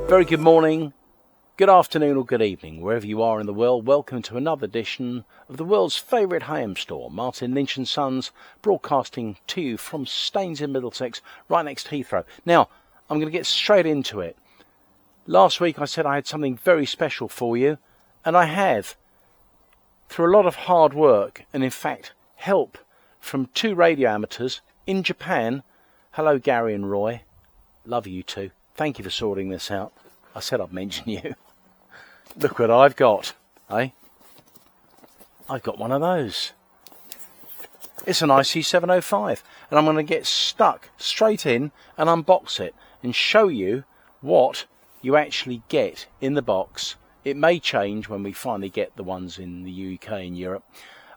Very good morning, good afternoon or good evening, wherever you are in the world. Welcome to another edition of the world's favourite high-end store, Martin Lynch & Sons, broadcasting to you from Staines in Middlesex, right next to Heathrow. Now, I'm going to get straight into it. Last week I said I had something very special for you, and I have. Through a lot of hard work, and in fact, help from two radio amateurs in Japan. Hello, Gary and Roy. Love you two. Thank you for sorting this out. I said I'd mention you. Look what I've got, eh? I've got one of those. It's an IC-705, and I'm going to get stuck straight in and unbox it and show you what you actually get in the box. It may change when we finally get the ones in the UK and Europe,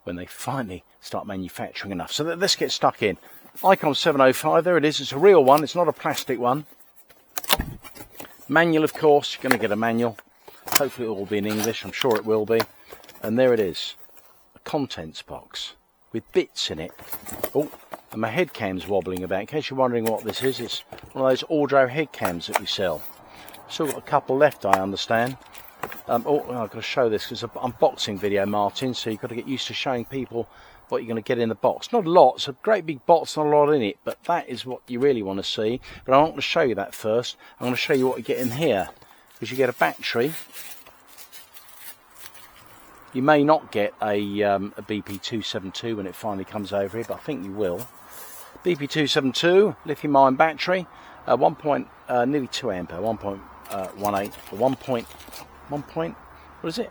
when they finally start manufacturing enough. So let's get stuck in. ICOM 705, there it is. It's a real one. It's not a plastic one. Manual, of course. You're going to get a manual. Hopefully it will be in English. I'm sure it will be. And there it is. A contents box with bits in it. Oh, and my head cam's wobbling about. In case you're wondering what this is, it's one of those Audro head cams that we sell. Still got a couple left, I understand. I've got to show this because it's an unboxing video, Martin, so you've got to get used to showing people what you're going to get in the box. Not a lot, it's a great big box, not a lot in it, but that is what you really want to see. But I want to show you that first. I'm going to show you what you get in here, because you get a battery. You may not get a BP272 when it finally comes over here, but I think you will. BP272, lithium-ion battery, nearly 2 ampere, 1.18, what is it?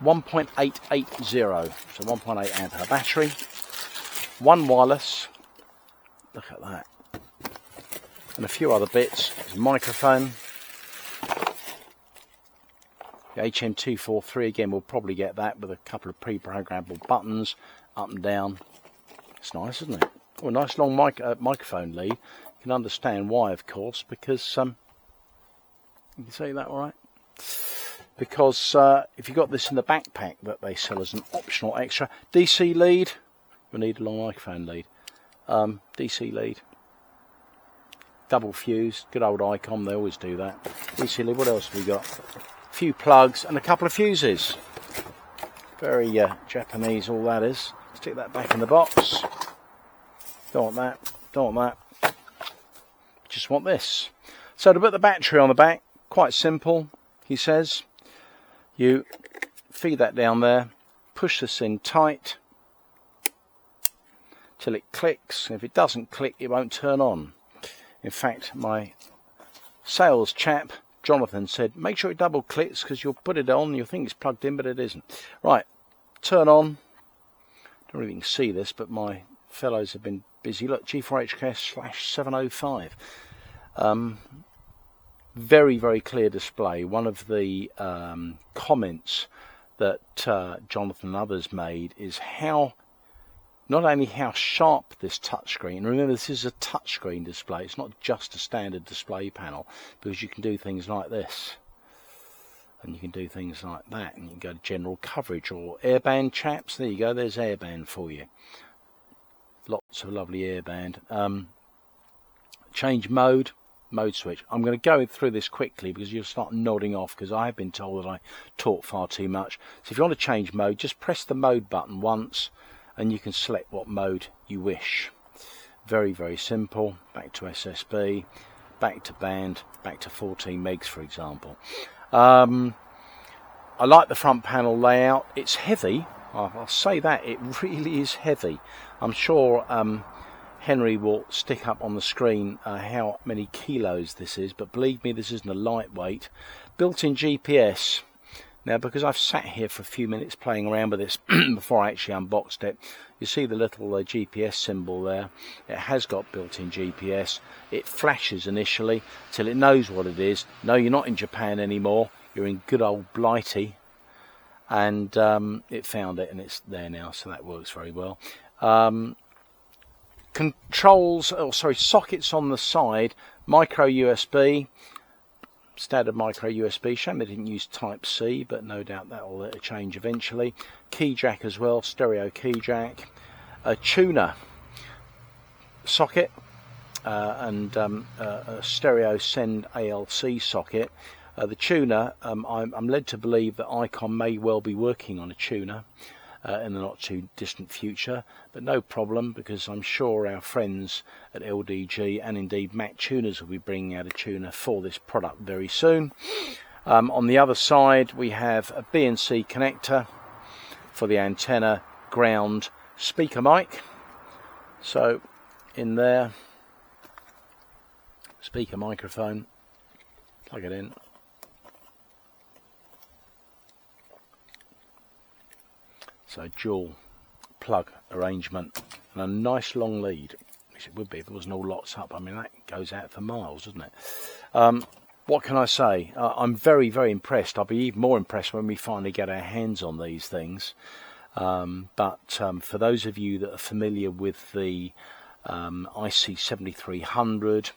1.880, so 1.8 ampere battery, one wireless, look at that, and a few other bits. There's a microphone, the HM243, again we'll probably get that with a couple of pre-programmable buttons, up and down. It's nice, isn't it? Oh, a nice long microphone lead. You can understand why, of course, because, you can say that all right? Because if you've got this in the backpack that they sell as an optional extra, DC lead, we need a long microphone lead, DC lead, double fuse, good old ICOM, they always do that. DC lead, what else have we got? A few plugs and a couple of fuses. Very Japanese, all that is. Stick that back in the box. Don't want that, don't want that. Just want this. So to put the battery on the back, quite simple, he says. You feed that down there, push this in tight till it clicks. If it doesn't click, it won't turn on. In fact, my sales chap, Jonathan, said make sure it double clicks because you'll put it on and you'll think it's plugged in, but it isn't. Right, turn on. Don't know if you can see this, but my fellows have been busy. Look, G4HKS/705. Very, very clear display. One of the comments that Jonathan and others made is how, not only how sharp this touchscreen, remember this is a touchscreen display, it's not just a standard display panel, because you can do things like this, and you can do things like that, and you can go to general coverage or airband chaps. There you go, there's airband for you. Lots of lovely airband. Change mode switch. I'm going to go through this quickly because you'll start nodding off because I have been told that I talk far too much. So if you want to change mode, just press the mode button once and you can select what mode you wish. Very, very simple. Back to SSB, back to band, back to 14 megs, for example. I like the front panel layout. It's heavy. I'll say that. It really is heavy. I'm sure Henry will stick up on the screen how many kilos this is, but believe me, this isn't a lightweight. Built-in GPS. Now, because I've sat here for a few minutes playing around with this before I actually unboxed it, you see the little GPS symbol there. It has got built-in GPS. It flashes initially till it knows what it is. No, you're not in Japan anymore. You're in good old Blighty. And it found it, and it's there now, so that works very well. Sockets on the side, micro USB, standard micro USB. Shame they didn't use Type C, but no doubt that will change eventually. Key jack as well, stereo key jack. A tuner socket, and a stereo send ALC socket. The tuner, I'm led to believe that ICOM may well be working on a tuner in the not too distant future, but no problem, because I'm sure our friends at LDG and indeed Mac Tuners will be bringing out a tuner for this product very soon. On the other side we have a BNC connector for the antenna ground speaker mic. So in there, speaker microphone, plug it in. So dual plug arrangement and a nice long lead, which it would be if it wasn't all locked up. I mean, that goes out for miles, doesn't it? What can I say? I'm very, very impressed. I'll be even more impressed when we finally get our hands on these things. But for those of you that are familiar with the IC-7300,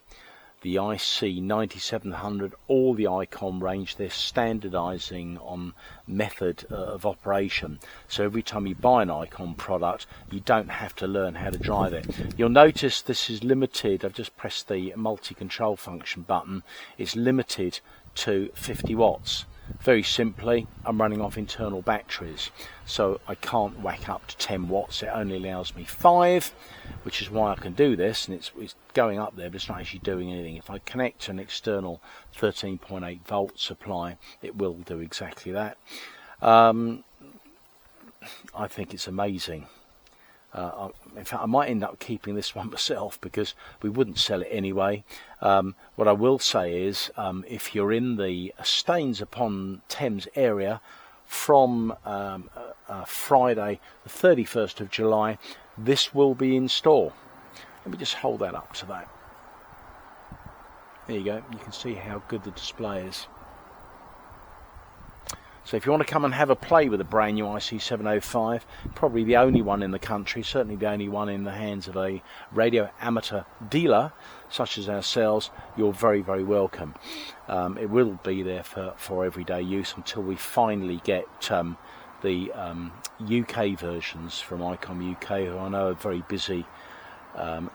the IC-9700, all the ICOM range, they're standardizing on method of operation. So every time you buy an ICOM product, you don't have to learn how to drive it. You'll notice this is limited. I've just pressed the multi-control function button. It's limited to 50 watts. Very simply, I'm running off internal batteries, so I can't whack up to 10 watts. It only allows me 5, which is why I can do this, and it's going up there, but it's not actually doing anything. If I connect to an external 13.8 volt supply, it will do exactly that. I think it's amazing. In fact, I might end up keeping this one myself, because we wouldn't sell it anyway. What I will say is, if you're in the Staines upon Thames area from Friday the 31st of July, this will be in store. Let me just hold that up to that. There you go. You can see how good the display is. So if you want to come and have a play with a brand new IC-705, probably the only one in the country, certainly the only one in the hands of a radio amateur dealer such as ourselves, you're very, very welcome. It will be there for everyday use until we finally get the UK versions from ICOM UK, who I know are very busy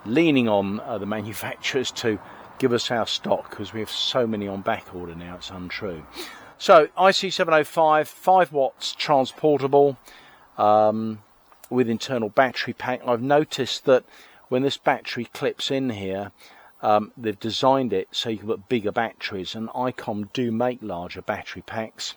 leaning on the manufacturers to give us our stock, because we have so many on back order now, it's untrue. So IC-705, 5 watts transportable with internal battery pack. I've noticed that when this battery clips in here, they've designed it so you can put bigger batteries, and ICOM do make larger battery packs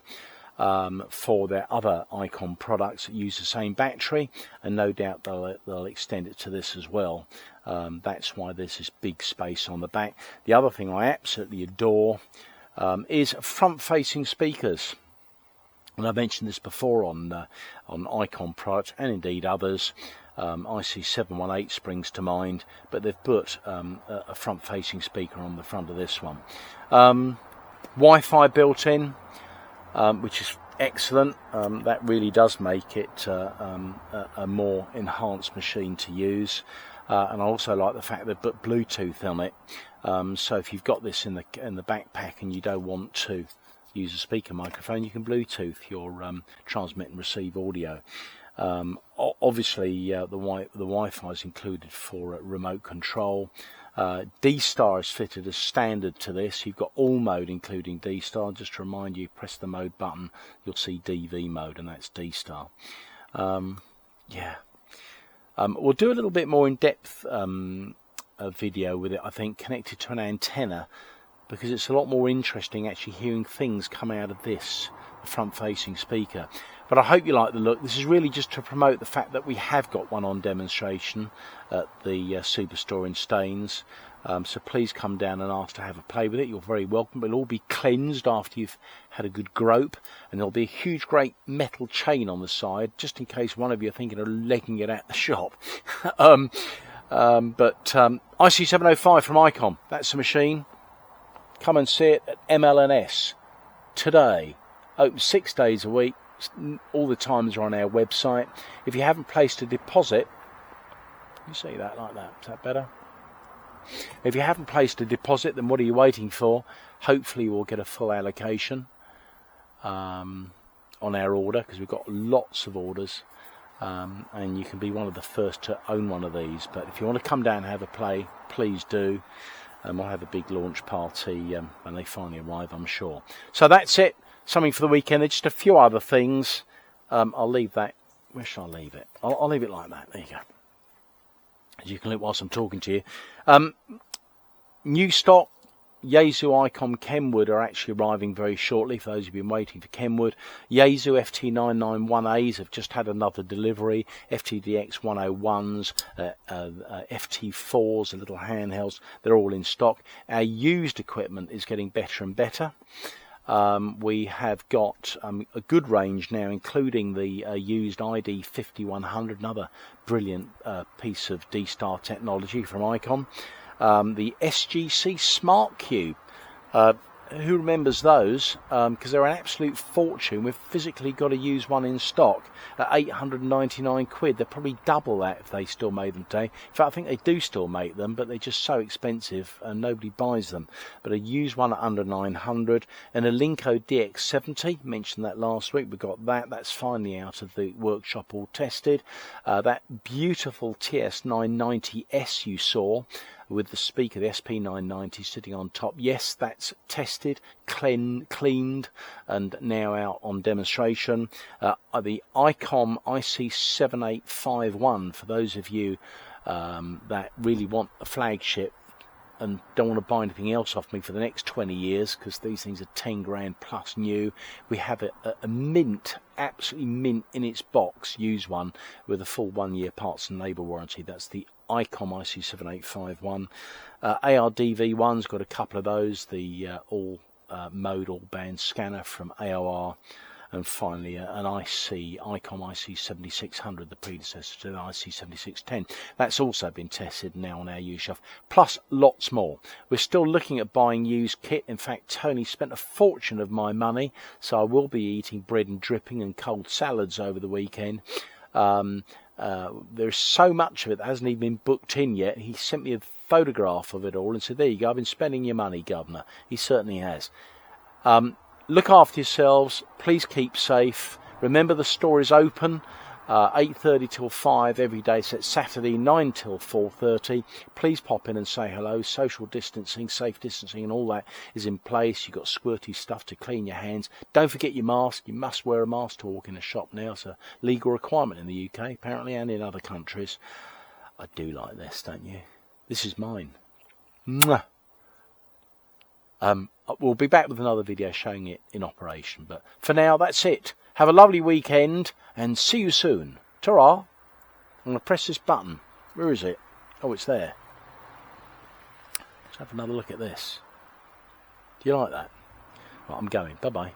for their other ICOM products that use the same battery, and no doubt they'll extend it to this as well. That's why there's this big space on the back. The other thing I absolutely adore is front-facing speakers, and I mentioned this before on ICOM products and indeed others. IC-718 springs to mind, but they've put a front-facing speaker on the front of this one. Wi-Fi built in, which is excellent. That really does make it a more enhanced machine to use. And I also like the fact they've put Bluetooth on it. So if you've got this in the backpack and you don't want to use a speaker microphone, you can Bluetooth your transmit and receive audio. Obviously, the Wi-Fi is included for remote control. D-Star is fitted as standard to this. You've got all mode including D-Star. Just to remind you, press the mode button, you'll see DV mode, and that's D-Star. Yeah. We'll do a little bit more in-depth video with it, I think, connected to an antenna, because it's a lot more interesting actually hearing things come out of this front-facing speaker. But I hope you like the look. This is really just to promote the fact that we have got one on demonstration at the Superstore in Staines. So please come down and ask to have a play with it. You're very welcome. It'll all be cleansed after you've had a good grope, and there'll be a huge great metal chain on the side, just in case one of you are thinking of legging it out the shop. IC-705 from ICOM, that's the machine. Come and see it at ML&S today. Open 6 days a week. All the times are on our website. If you haven't placed a deposit, you see that like that. Is that better? If you haven't placed a deposit, then what are you waiting for? Hopefully we'll get a full allocation on our order, because we've got lots of orders. and you can be one of the first to own one of these. But if you want to come down and have a play, please do. We'll have a big launch party when they finally arrive, I'm sure. So that's it. Something for the weekend. There's just a few other things. I'll leave that. Where shall I leave it? I'll leave it like that. There you go. As you can look whilst I'm talking to you. New stock. Yaesu ICOM KENWOOD are actually arriving very shortly, for those who've been waiting for KENWOOD. Yaesu FT991As have just had another delivery. FTDX 101s, FT4s, the little handhelds, they're all in stock. Our used equipment is getting better and better. We have got a good range now, including the used ID-5100, another brilliant piece of D-Star technology from ICOM. The SGC SMART CUBE. Who remembers those? Because they're an absolute fortune. We've physically got to use one in stock at 899 quid. They're probably double that if they still made them today. In fact, I think they do still make them, but they're just so expensive and nobody buys them. But a used one at under 900, and a Linko DX70, mentioned that last week. We got that. That's finally out of the workshop, all tested. That beautiful TS-990S you saw, with the speaker, the SP990 sitting on top. Yes, that's tested, cleaned, and now out on demonstration. The ICOM IC-705 for those of you that really want a flagship and don't want to buy anything else off me for the next 20 years, because these things are 10 grand plus new. We have a mint, absolutely mint in its box, used one, with a full 1-year parts and labour warranty. That's the ICOM IC-705. AOR DV-1's got a couple of those, the all-mode, all-band scanner from AOR, and finally an ICOM IC-7600, the predecessor to the IC-7610. That's also been tested now on our used shelf, plus lots more. We're still looking at buying used kit. In fact, Tony spent a fortune of my money, so I will be eating bread and dripping and cold salads over the weekend. There's so much of it that hasn't even been booked in yet. He sent me a photograph of it all and said, there you go, I've been spending your money, Governor. He certainly has. Look after yourselves. Please keep safe. Remember, the store is open 8:30 till 5 every day. So it's Saturday 9 till 4:30. Please pop in and say hello. Social distancing, safe distancing and all that is in place. You've got squirty stuff to clean your hands. Don't forget your mask. You must wear a mask to walk in a shop now. It's a legal requirement in the UK apparently, and in other countries. I do like this, don't you? This is mine. Mwah. We'll be back with another video showing it in operation. But for now, that's it. Have a lovely weekend and see you soon. Ta-ra. I'm going to press this button. Where is it? Oh, it's there. Let's have another look at this. Do you like that? Right, I'm going. Bye-bye.